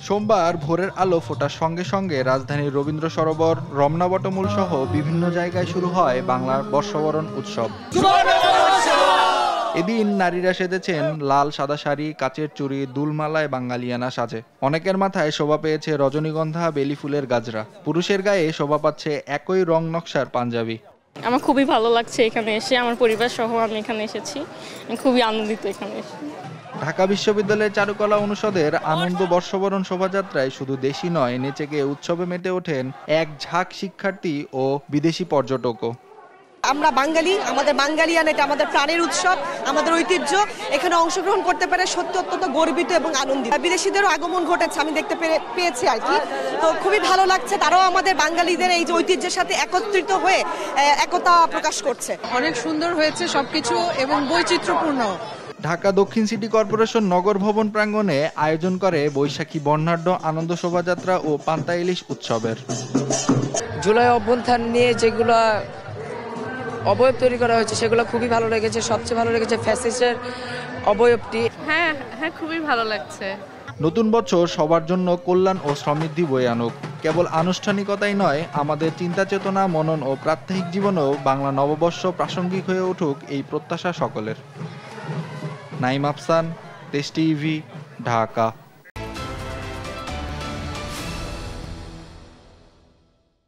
সোমবার ভোরের আলো ফোটার সঙ্গে সঙ্গে রাজধানীর রবীন্দ্র সরোবর, রমনা বটমূল সহ বিভিন্ন জায়গায় শুরু হয় বাংলার বর্ষবরণ উৎসব। এদিন নারীরা সেজেছেন লাল সাদা শাড়ি, কাচের চুড়ি, দুলমালায় বাঙালিয়ানা সাজে। অনেকের মাথায় শোভা পেয়েছে রজনীগন্ধা, বেলি ফুলের গাজরা। পুরুষের গায়ে শোভা পাচ্ছে একই রং নকশার পাঞ্জাবি। আমার খুবই ভালো লাগছে এখানে এসে, আমার পরিবার সহ আমি এখানে এসেছি, আমি খুবই আনন্দিত এখানে এসে। ঢাকা বিশ্ববিদ্যালয়ের চারুকলা অনুষদের আনন্দ বর্ষবরণ শোভাযাত্রায় শুধু দেশি নয়, নেচে গেয়ে উৎসবে মেতে ওঠেন এক ঝাঁক শিক্ষার্থী ও বিদেশি পর্যটকও। আমরা বাঙালি, আমাদের বাঙালিয়ান, এটা আমাদের প্রাণের উৎসব, আমাদের ঐতিহ্য। এখানে অংশগ্রহণ করতে পারে সত্যি অত্যন্ত গর্বিত এবং আনন্দিত। বিদেশিদেরও আগমন ঘটেছে, আমি দেখতে পেয়েছি আর কি। তো খুবই ভালো লাগছে, তারাও আমাদের বাঙালিদের এই যে ঐতিহ্যের সাথে একত্রিত হয়ে একতা প্রকাশ করছে। অনেক সুন্দর হয়েছে সবকিছু এবং বৈচিত্র্যপূর্ণ। ঢাকা দক্ষিণ সিটি কর্পোরেশন নগর ভবন প্রাঙ্গণে আয়োজন করে বৈশাখী বর্ণাঢ্য আনন্দ শোভাযাত্রা ও পান্তা ইলিশ উৎসবের। জুলাই অভ্যুত্থান নিয়ে যেগুলো অবয়ব তৈরি করা হয়েছে সেগুলো খুবই ভালো লেগেছে। সবচেয়ে ভালো লেগেছে ফ্যাসিস্টের অবয়বটি। হ্যাঁ, খুবই ভালো লাগছে। নতুন বছর সবার জন্য কল্যাণ ও সমৃদ্ধি বয়ে আনুক। কেবল আনুষ্ঠানিকতাই নয়, আমাদের চিন্তা চেতনা, মনন ও প্রাত্যহিক জীবনেও বাংলা নববর্ষ প্রাসঙ্গিক হয়ে উঠুক, এই প্রত্যাশা সকলের। নাইম আফসান, দেশ টিভি, ঢাকা।